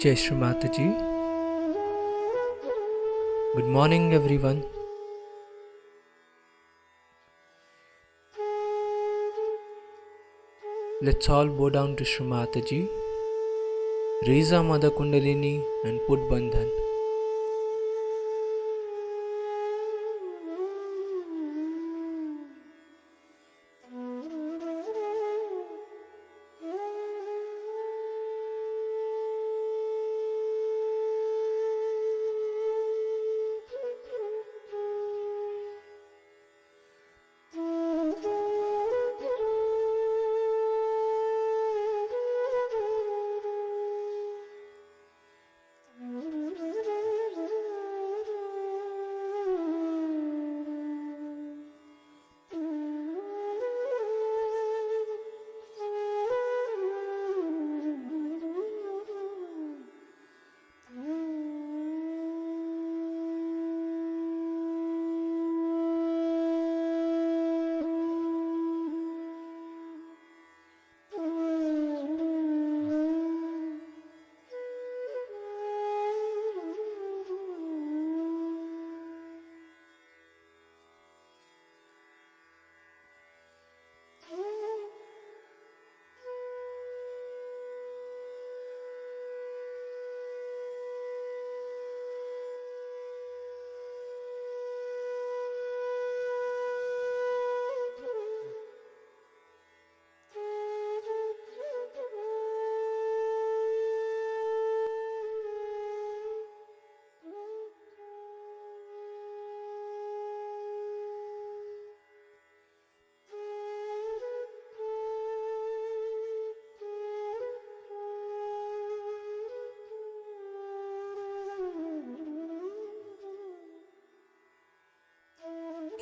Jai Shri Mataji. Good morning, everyone. Let's all bow down to Shri Mataji, raise our Mother Kundalini and put Bandhan.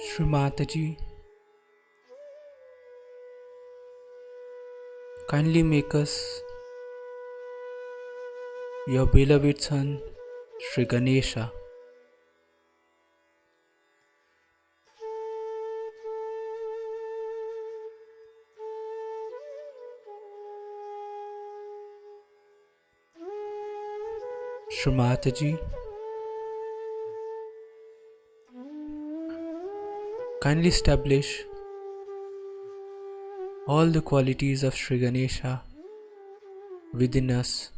Shri Mataji, kindly make us your beloved son, Shri Ganesha. Shri Mataji, kindly establish all the qualities of Shri Ganesha within us.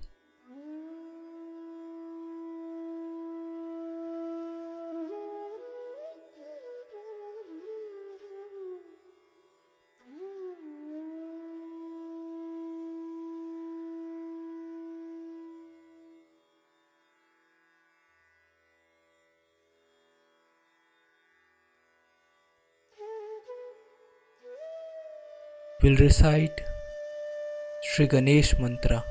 We'll recite Shri Ganesh Mantra.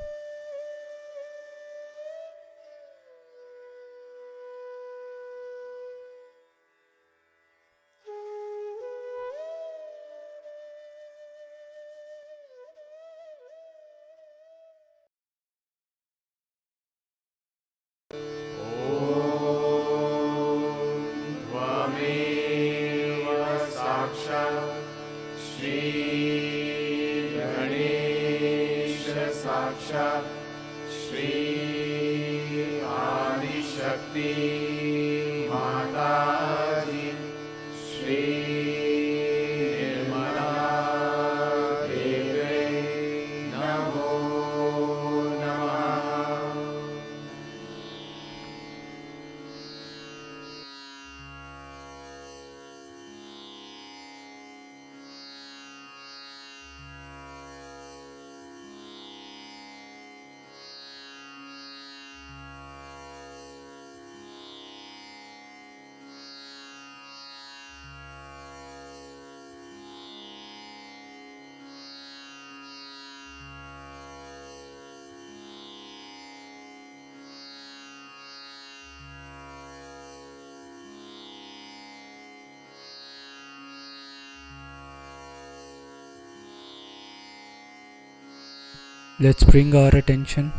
Let's bring our attention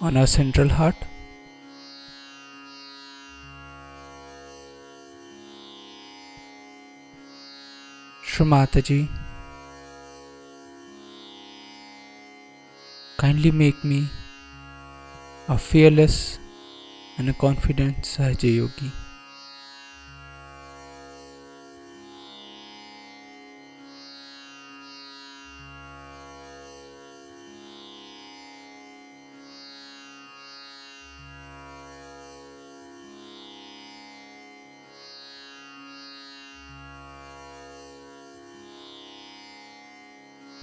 on our central heart. Shri Mataji, kindly make me a fearless and a confident Sahaja Yogi.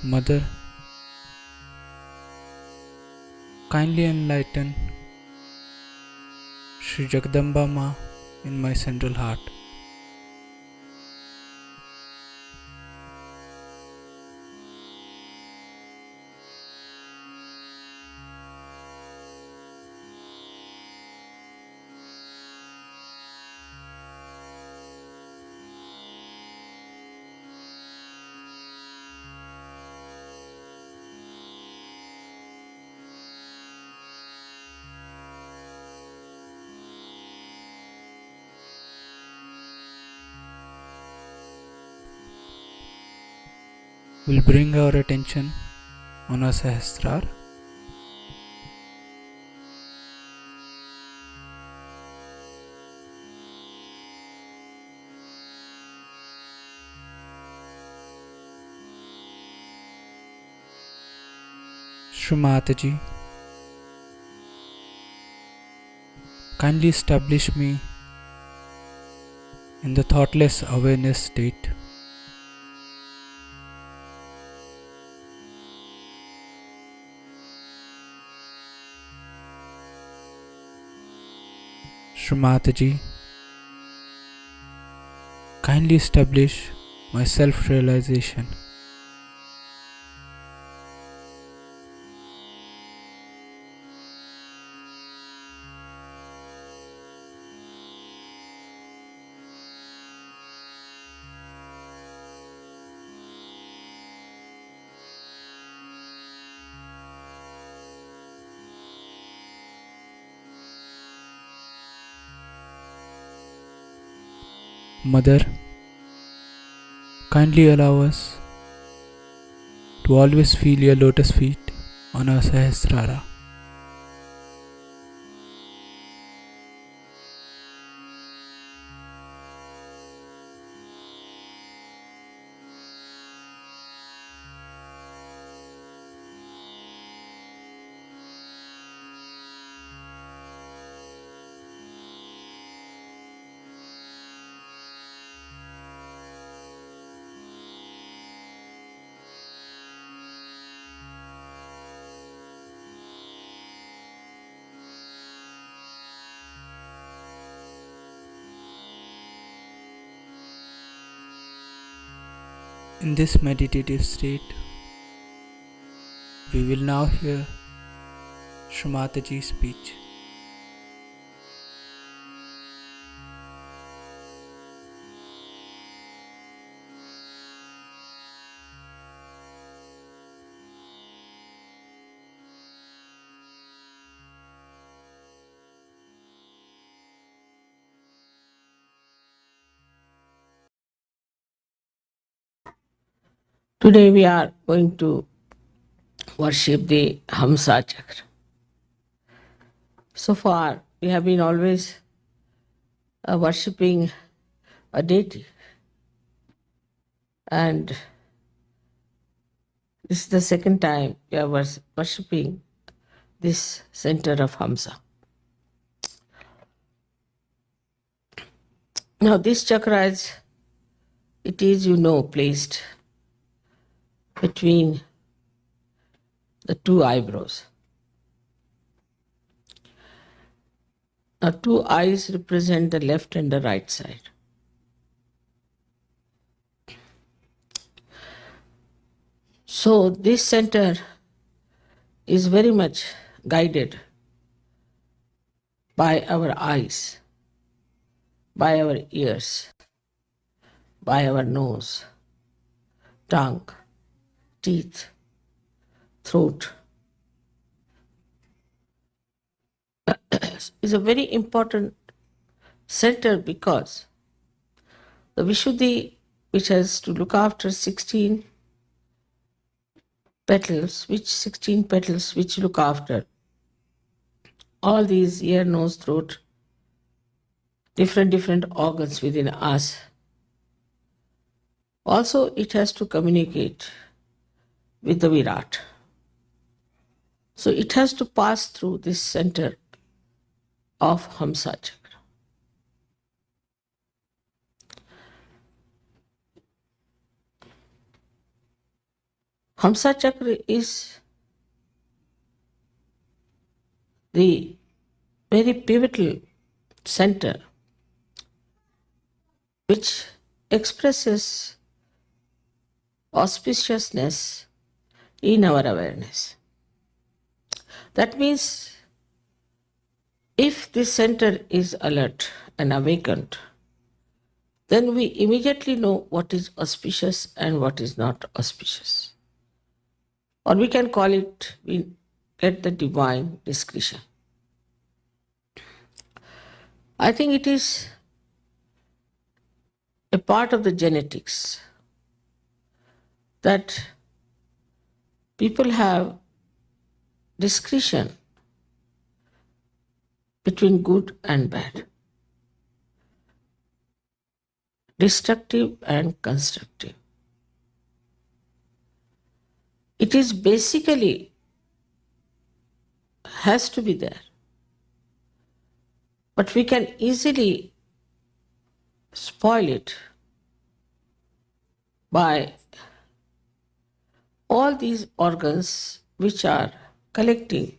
Mother, kindly enlighten Sri Jagdamba Ma in my central heart. Will bring our attention on our Sahasrara. Shri Mataji, kindly establish me in the thoughtless awareness state. Shri Mataji, kindly establish my self-realization. Mother, kindly allow us to always feel your lotus feet on our Sahasrara. In this meditative state, we will now hear Shri Mataji's speech. Today we are going to worship the Hamsa Chakra. So far we have been always worshipping a deity, and this is the second time we are worshipping this center of Hamsa. Now this chakra is, placed between the two eyebrows. Now two eyes represent the left and the right side. So this center is very much guided by our eyes, by our ears, by our nose, tongue, teeth, throat. Is a very important center because the Vishuddhi, which has to look after 16 petals, which look after all these ear, nose, throat, different organs within us. Also, it has to communicate with the Virat. So it has to pass through this center of Hamsa Chakra. Hamsa Chakra is the very pivotal center which expresses auspiciousness in our awareness. That means if this center is alert and awakened, then we immediately know what is auspicious and what is not auspicious. Or we can call it, we get the divine discretion. I think it is a part of the genetics that people have discretion between good and bad, destructive and constructive. It is basically has to be there. But we can easily spoil it by all these organs which are collecting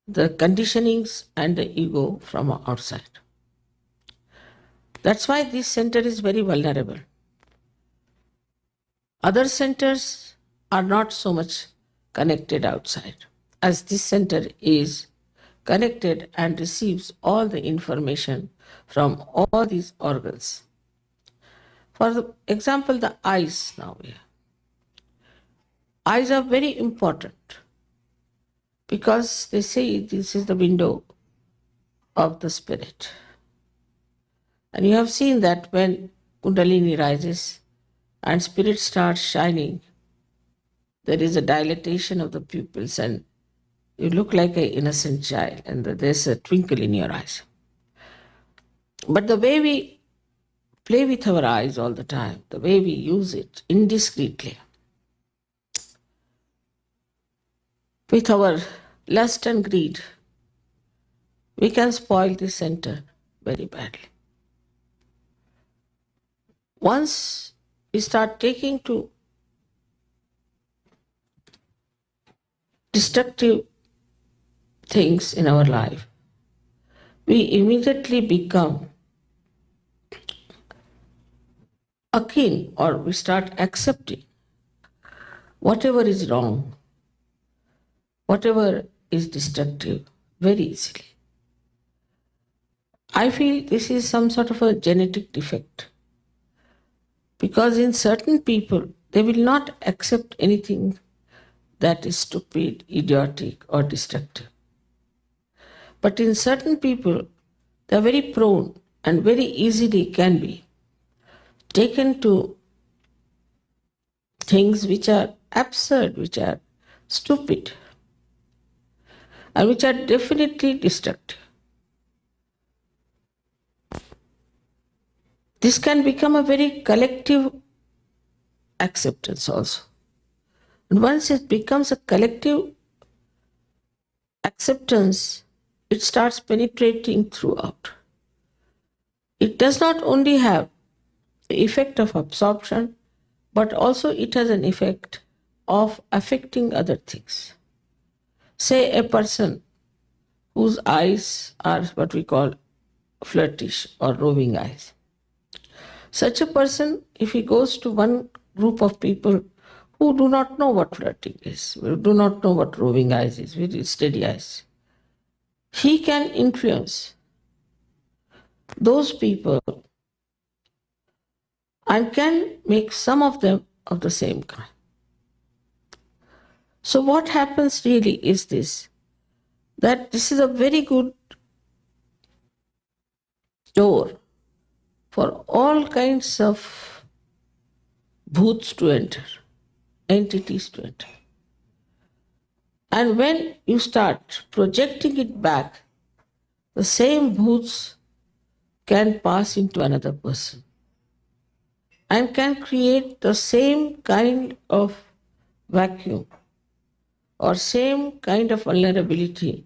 the conditionings and the ego from outside. That's why this center is very vulnerable. Other centers are not so much connected outside, as this center is connected and receives all the information from all these organs. For example, the eyes now here. Eyes are very important because they say this is the window of the spirit. And you have seen that when Kundalini rises and spirit starts shining, there is a dilatation of the pupils and you look like an innocent child and there's a twinkle in your eyes. But the way we play with our eyes all the time, the way we use it indiscreetly, with our lust and greed, we can spoil the center very badly. Once we start taking to destructive things in our life, we immediately become akin, or we start accepting whatever is wrong, whatever is destructive, very easily. I feel this is some sort of a genetic defect. Because in certain people, they will not accept anything that is stupid, idiotic, or destructive. But in certain people, they are very prone and very easily can be taken to things which are absurd, which are stupid, and which are definitely destructive. This can become a very collective acceptance also. And once it becomes a collective acceptance, it starts penetrating throughout. It does not only have the effect of absorption, but also it has an effect of affecting other things. Say a person whose eyes are what we call flirtish or roving eyes. Such a person, if he goes to one group of people who do not know what flirting is, who do not know what roving eyes is, very steady eyes, he can influence those people and can make some of them of the same kind. So what happens really is this, that this is a very good door for all kinds of bhoots to enter, entities to enter. And when you start projecting it back, the same bhoots can pass into another person and can create the same kind of vacuum or same kind of vulnerability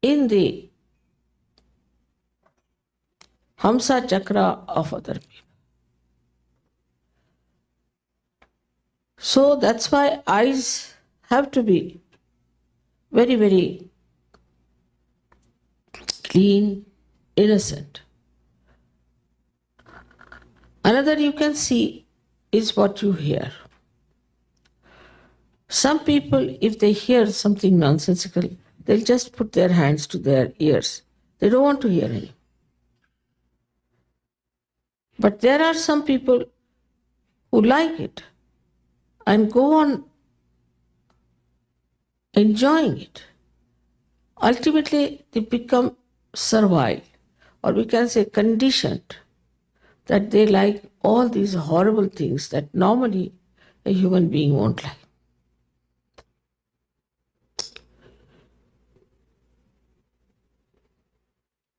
in the Hamsa Chakra of other people. So that's why eyes have to be very, very clean, innocent. Another you can see is what you hear. Some people, if they hear something nonsensical, they'll just put their hands to their ears. They don't want to hear it. But there are some people who like it and go on enjoying it. Ultimately, they become servile, or we can say conditioned, that they like all these horrible things that normally a human being won't like.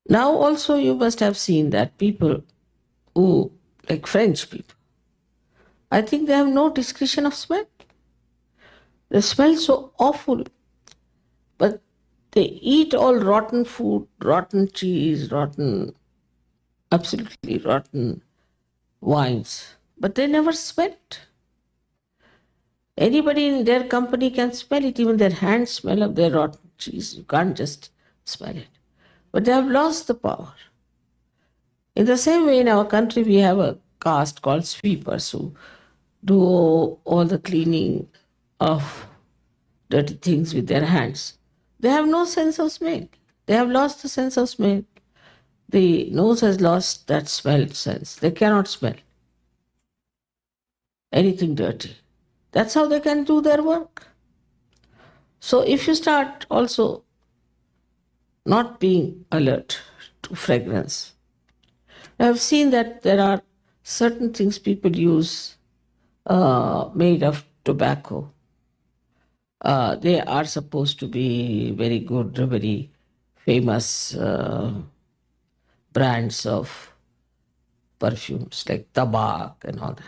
Now also you must have seen that people who, like French people, I think they have no discretion of smell. They smell so awful, but they eat all rotten food, rotten cheese, absolutely rotten wines, but they never smell it. Anybody in their company can smell it, even their hands smell of their rotten cheese. You can't just smell it. But they have lost the power. In the same way, in our country, we have a caste called sweepers who do all the cleaning of dirty things with their hands. They have no sense of smell. They have lost the sense of smell. The nose has lost that smell sense. They cannot smell anything dirty. That's how they can do their work. So if you start also not being alert to fragrance, I have seen that there are certain things people use made of tobacco. They are supposed to be very good, very famous brands of perfumes like tabak and all that.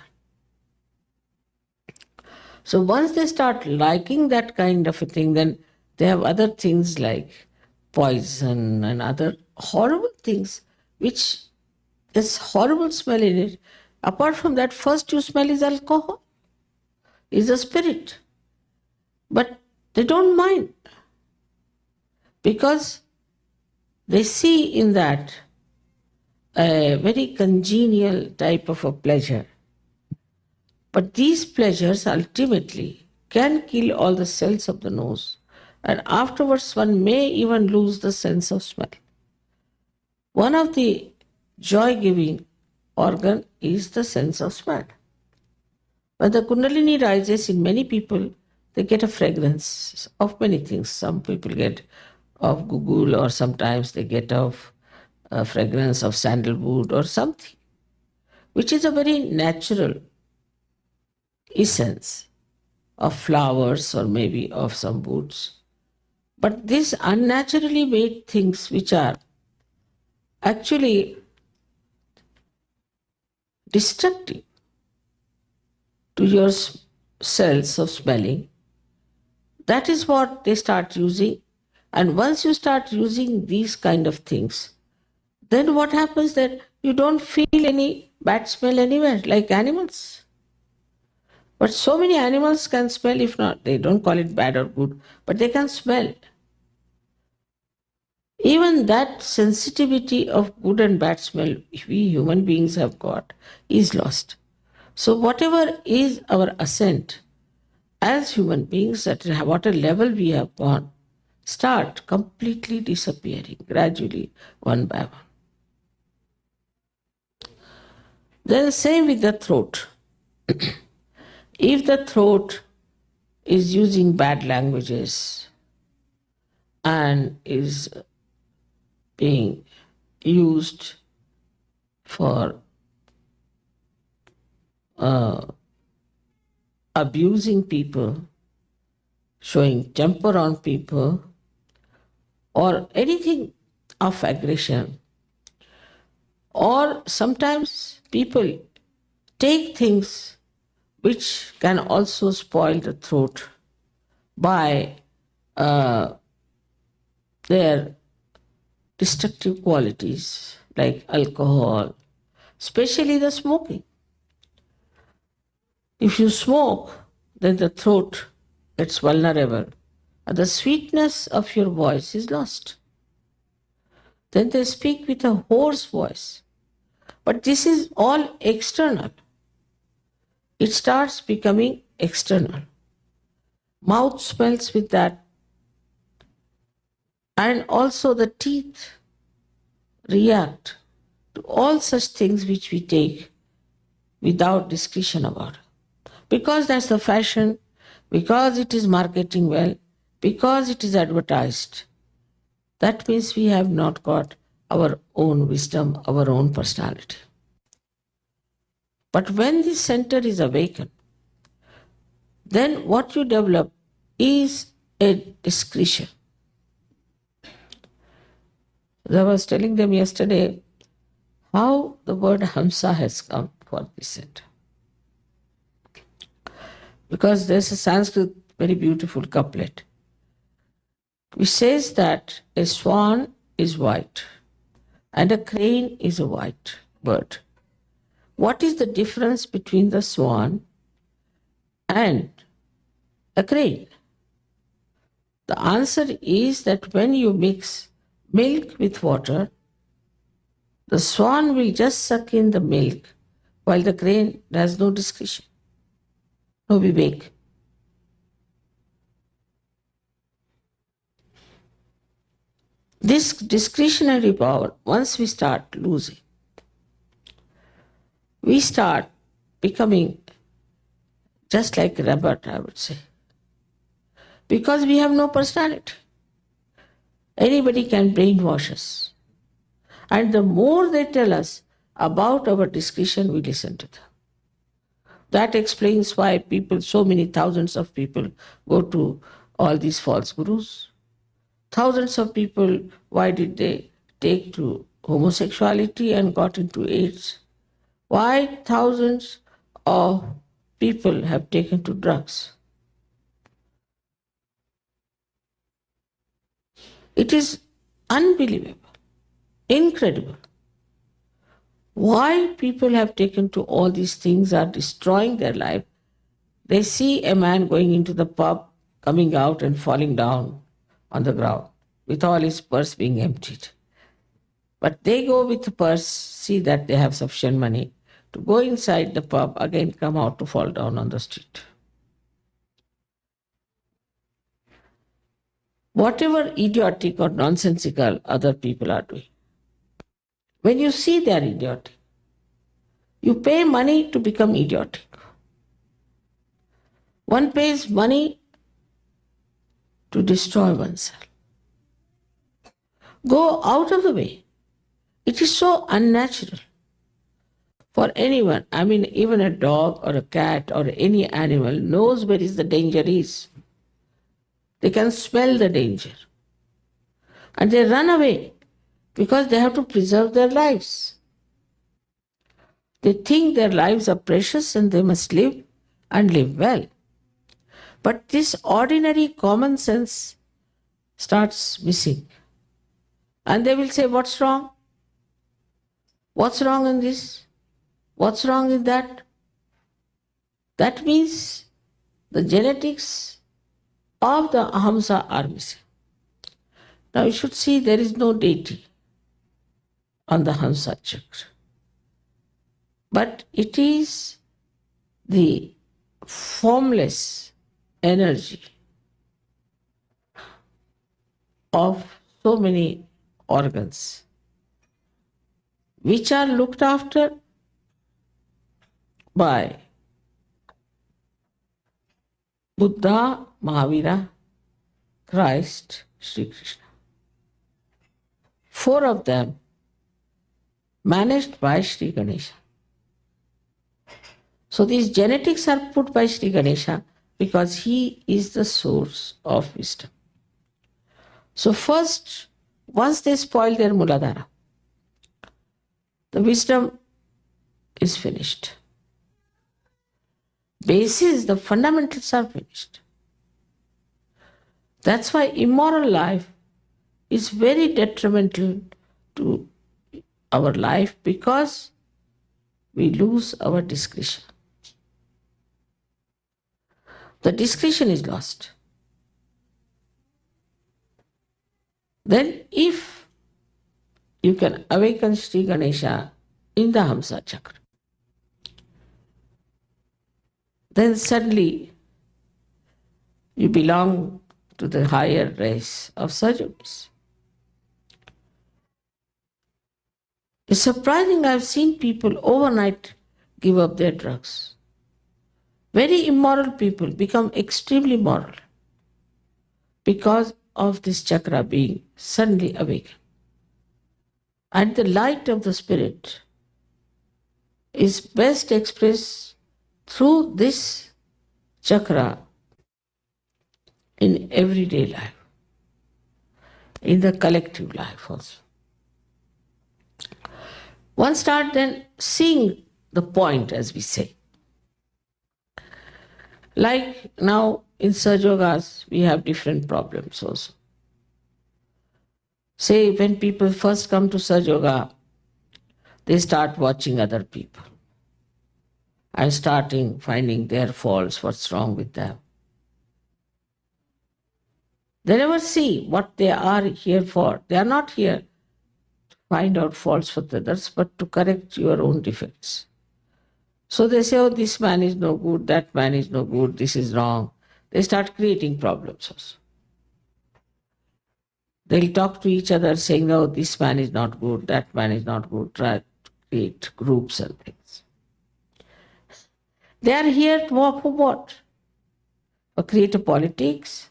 So once they start liking that kind of a thing, then they have other things like poison and other horrible things, which there's horrible smell in it. Apart from that, first you smell is alcohol, is a spirit. But they don't mind because they see in that a very congenial type of a pleasure. But these pleasures ultimately can kill all the cells of the nose, and afterwards one may even lose the sense of smell. One of the joy-giving organ is the sense of smell. When the Kundalini rises in many people, they get a fragrance of many things. Some people get of gugul, or sometimes they get of a fragrance of sandalwood or something, which is a very natural essence of flowers or maybe of some woods. But these unnaturally made things which are actually destructive to your cells of smelling, that is what they start using. And once you start using these kind of things, then what happens that you don't feel any bad smell anywhere, like animals. But so many animals can smell, if not, they don't call it bad or good, but they can smell. Even that sensitivity of good and bad smell we human beings have got is lost. So whatever is our ascent as human beings, at what a level we have gone, start completely disappearing gradually, one by one. Then same with the throat. If the throat is using bad languages and is being used for abusing people, showing temper on people, or anything of aggression. Or sometimes people take things which can also spoil the throat by their destructive qualities like alcohol, especially the smoking. If you smoke, then the throat gets vulnerable and the sweetness of your voice is lost. Then they speak with a hoarse voice. But this is all external. It starts becoming external. Mouth smells with that, and also the teeth react to all such things which we take without discretion about it. Because that's the fashion, because it is marketing well, because it is advertised. That means we have not got our own wisdom, our own personality. But when this center is awakened, then what you develop is a discretion. I was telling them yesterday how the word Hamsa has come for this center. Because there's a Sanskrit very beautiful couplet which says that a swan is white and a crane is a white bird. What is the difference between the swan and a crane? The answer is that when you mix milk with water, the swan will just suck in the milk while the crane has no discretion, no vivek. This discretionary power, once we start losing, we start becoming just like a rabbit, I would say. Because we have no personality. Anybody can brainwash us. And the more they tell us about our discretion, we listen to them. That explains why people, so many thousands of people, go to all these false gurus. Thousands of people, why did they take to homosexuality and got into AIDS? Why thousands of people have taken to drugs? It is unbelievable, incredible. Why people have taken to all these things are destroying their life. They see a man going into the pub, coming out and falling down on the ground with all his purse being emptied. But they go with the purse, see that they have sufficient money to go inside the pub, again come out to fall down on the street. Whatever idiotic or nonsensical other people are doing, when you see they are idiotic, you pay money to become idiotic. One pays money to destroy oneself. Go out of the way. It is so unnatural for anyone. I mean, even a dog or a cat or any animal knows where is the danger is. They can smell the danger. And they run away because they have to preserve their lives. They think their lives are precious and they must live and live well. But this ordinary common sense starts missing. And they will say, what's wrong? What's wrong in this? What's wrong in that? That means the genetics of the Hamsa are missing. Now you should see there is no deity on the Hamsa Chakra. But it is the formless energy of so many organs which are looked after by Buddha, Mahavira, Christ, Sri Krishna. 4 of them managed by Sri Ganesha. So these genetics are put by Sri Ganesha because he is the source of wisdom. So first, once they spoil their Muladhara, the wisdom is finished. Basis, the fundamentals are finished. That's why immoral life is very detrimental to our life, because we lose our discretion. The discretion is lost. Then if you can awaken Sri Ganesha in the Hamsa Chakra, then suddenly you belong to the higher race of Sajogis. It's surprising, I've seen people overnight give up their drugs. Very immoral people become extremely moral because of this chakra being suddenly awakened. And the light of the spirit is best expressed through this chakra in everyday life, in the collective life also. One starts then seeing the point, as we say. Like now in Sajogas, we have different problems also. Say when people first come to Sajoga, they start watching other people and starting finding their faults, what's wrong with them. They never see what they are here for. They are not here to find out faults for others, but to correct your own defects. So they say, oh, this man is no good, that man is no good, this is wrong. They start creating problems also. They'll talk to each other saying, no, this man is not good, that man is not good, try to create groups and things. They are here for what? For creative politics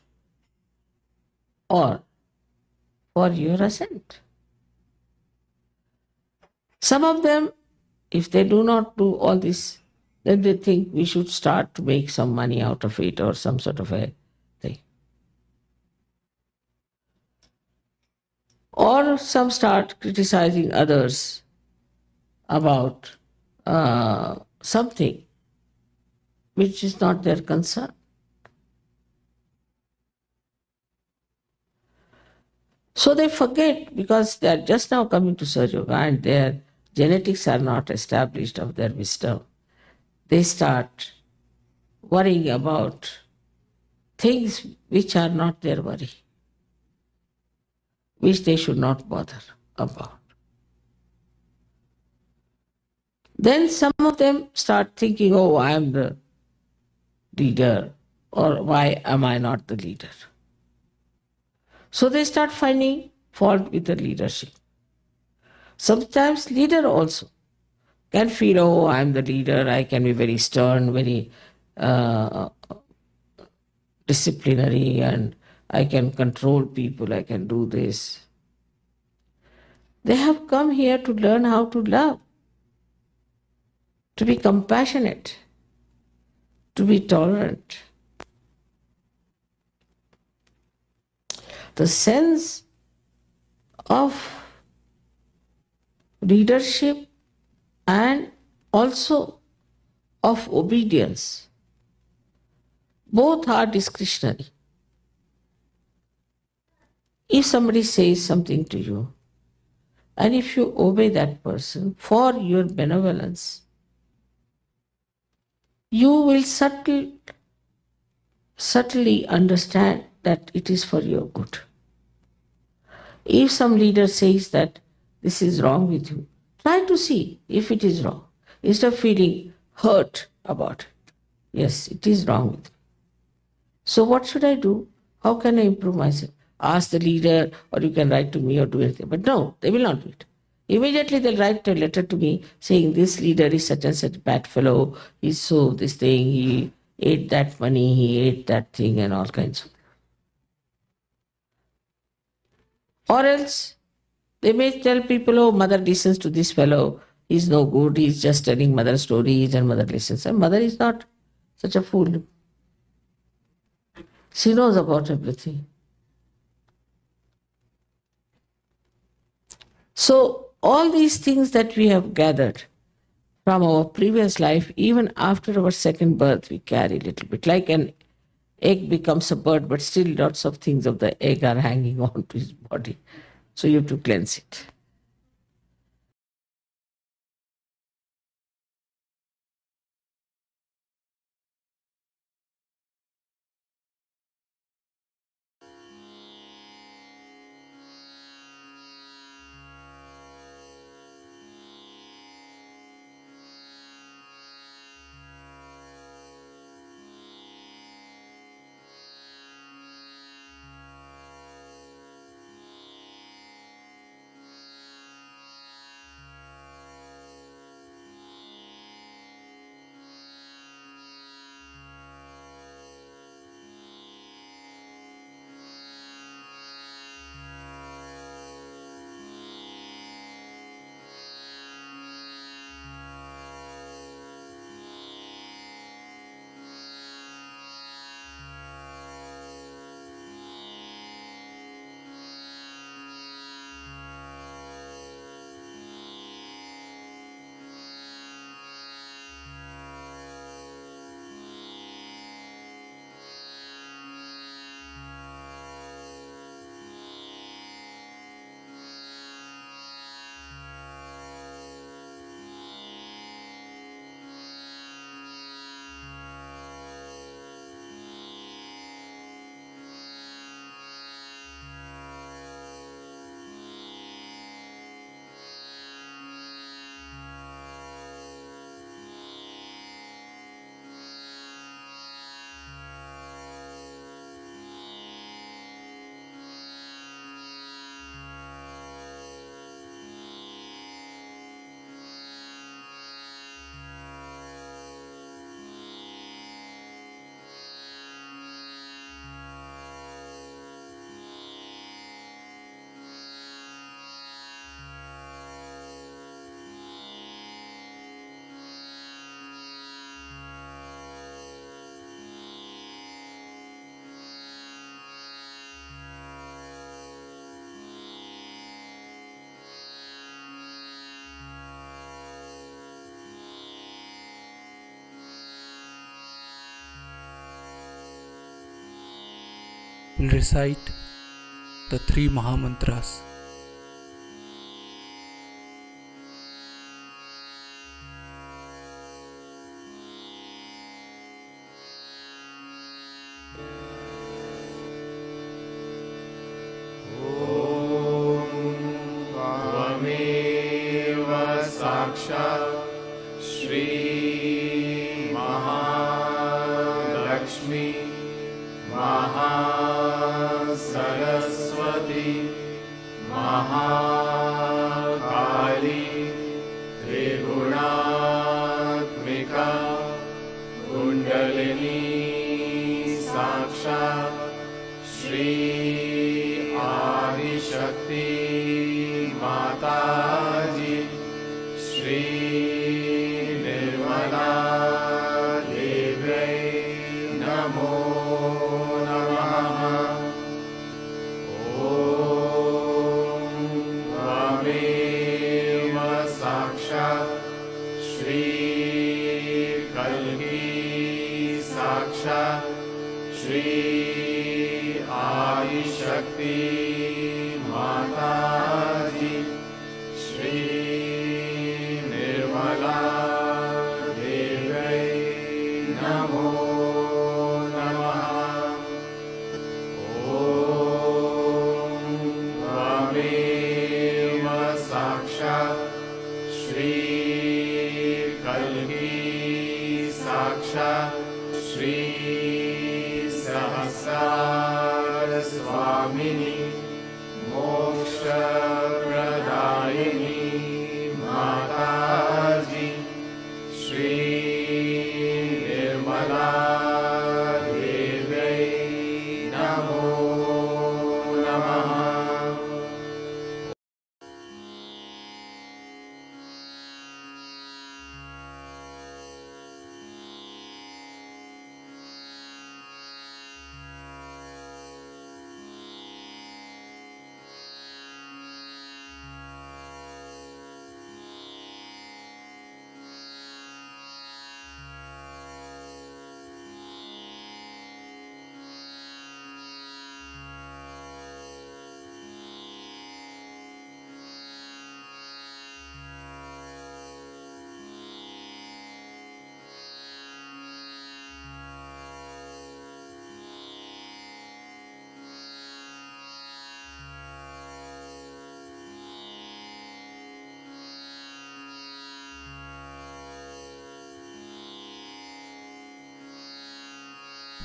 or for your ascent. Some of them, if they do not do all this, then they think we should start to make some money out of it or some sort of a thing. Or some start criticizing others about something which is not their concern. So they forget, because they are just now coming to Sahaja Yoga and their genetics are not established of their wisdom. They start worrying about things which are not their worry, which they should not bother about. Then some of them start thinking, oh, I am the leader, or why am I not the leader? So they start finding fault with the leadership. Sometimes leader also can feel, oh, I am the leader, I can be very stern, very disciplinary, and I can control people, I can do this. They have come here to learn how to love, to be compassionate, to be tolerant. The sense of leadership and also of obedience, both are discretionary. If somebody says something to you, and if you obey that person for your benevolence, you will subtly understand that it is for your good. If some leader says that this is wrong with you, try to see if it is wrong, instead of feeling hurt about it. Yes, it is wrong with me. So what should I do? How can I improve myself? Ask the leader, or you can write to me or do anything. But no, they will not do it. Immediately they'll write a letter to me saying this leader is such and such bad fellow, he's so this thing, he ate that money, he ate that thing, and all kinds of things. Or else they may tell people, oh, mother listens to this fellow, he's no good, he's just telling mother stories and mother listens. And mother is not such a fool. She knows about everything. So all these things that we have gathered from our previous life, even after our second birth, we carry a little bit. Like an egg becomes a bird, but still lots of things of the egg are hanging on to his body. So you have to cleanse it. We'll recite the three Maha mantras. Shri Mahalakshmi Maha Saraswati Mahakali Triguణात्मिका Kundalini Sakshat Shri Adishakti Mataji Shri Nirmala Devai Namo Namaha Om Tvameva Sakshat Shri Kalki Sakshat Shri Adi Shakti Mataji Shri Nirmala Devai Namo Namaha Om Tvameva Sakshat Shri Kalki Sakshat Shri Sahasar Swamini Moksha Pradayini Mataji Shri Nirmala Devai Namo Namaha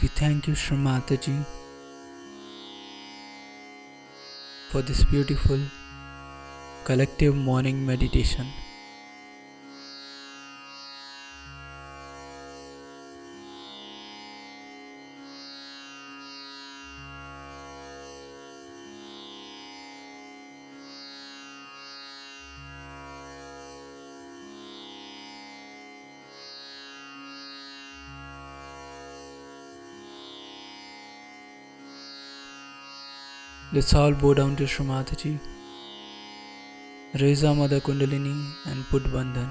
We thank you, Shri Mataji, for this beautiful collective morning meditation. Let's all bow down to Shri Mataji, raise our Mother Kundalini and put Bandhan.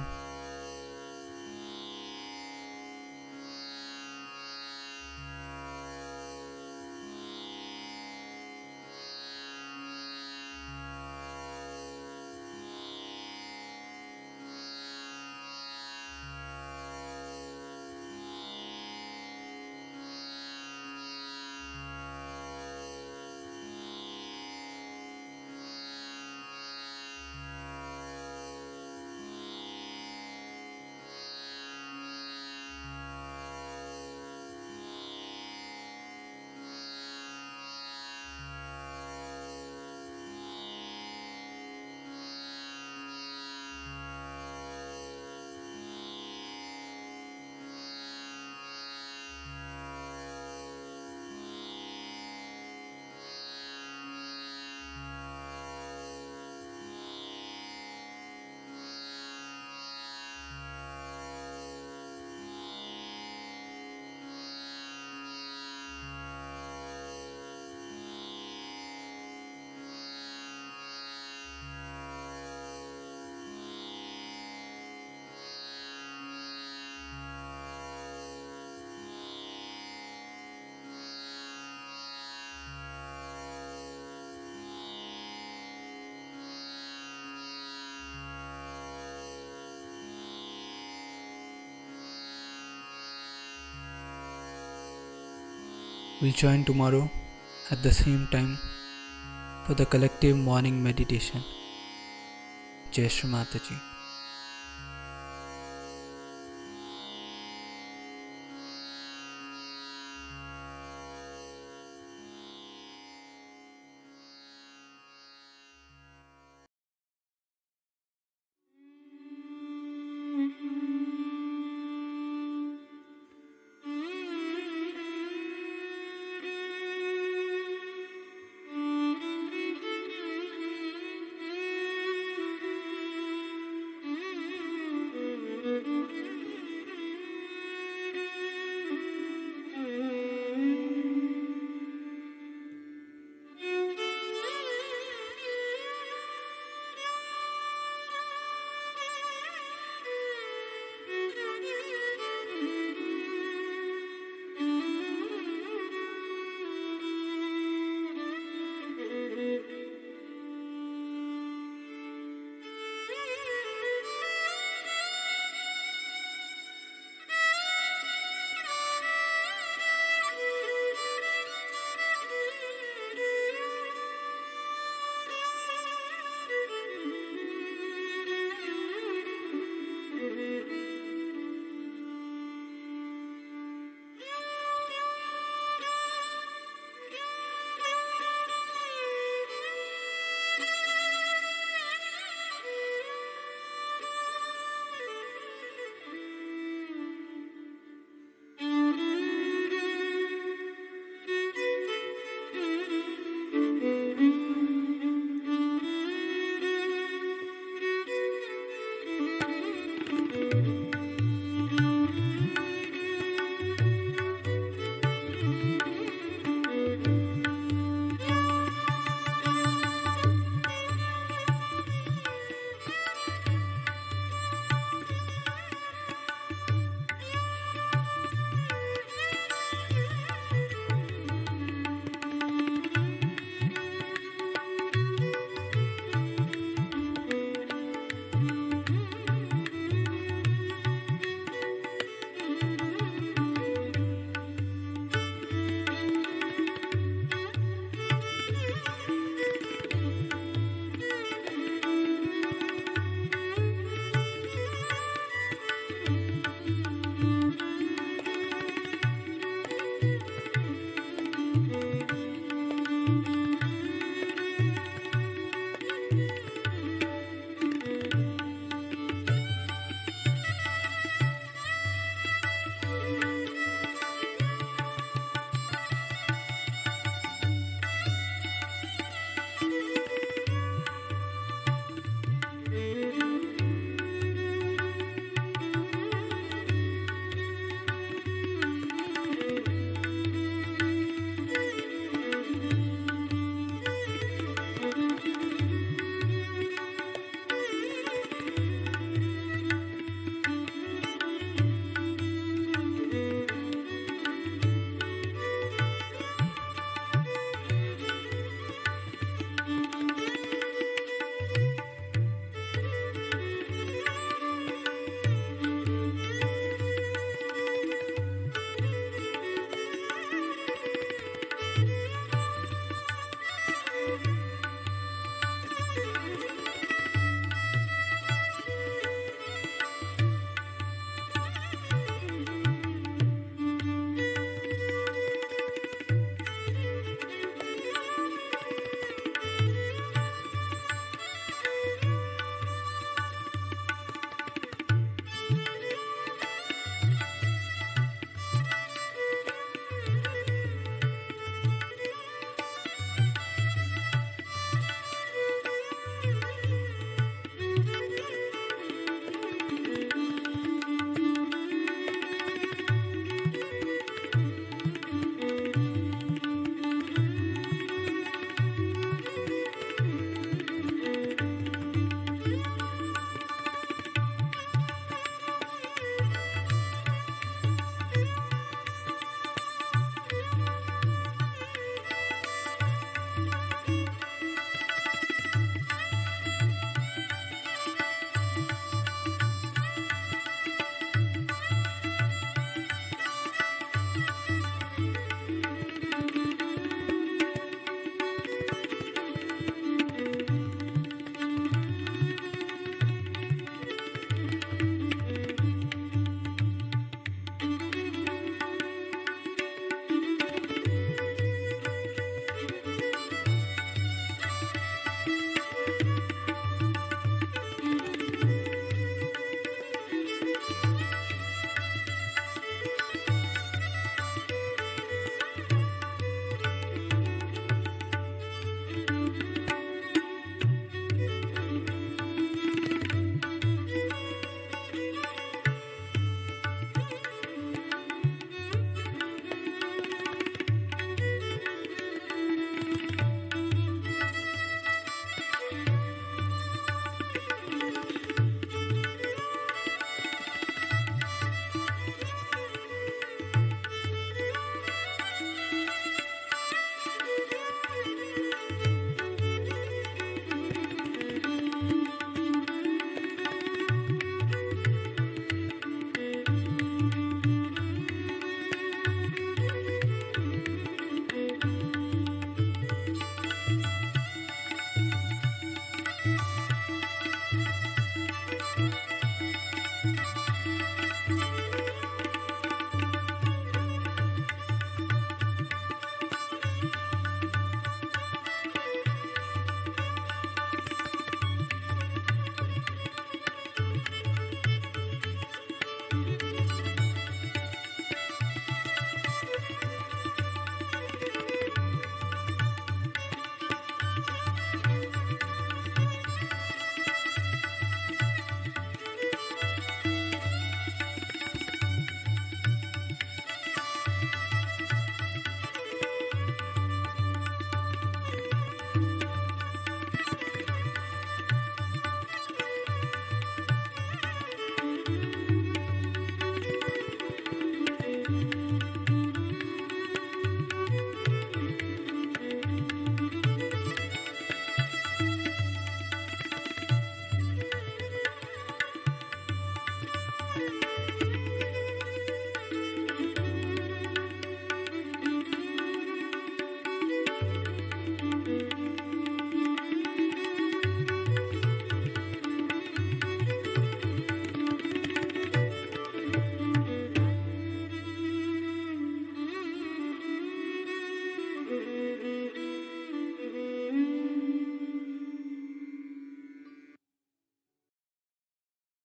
We'll join tomorrow at the same time for the collective morning meditation. Jai Shri Mataji.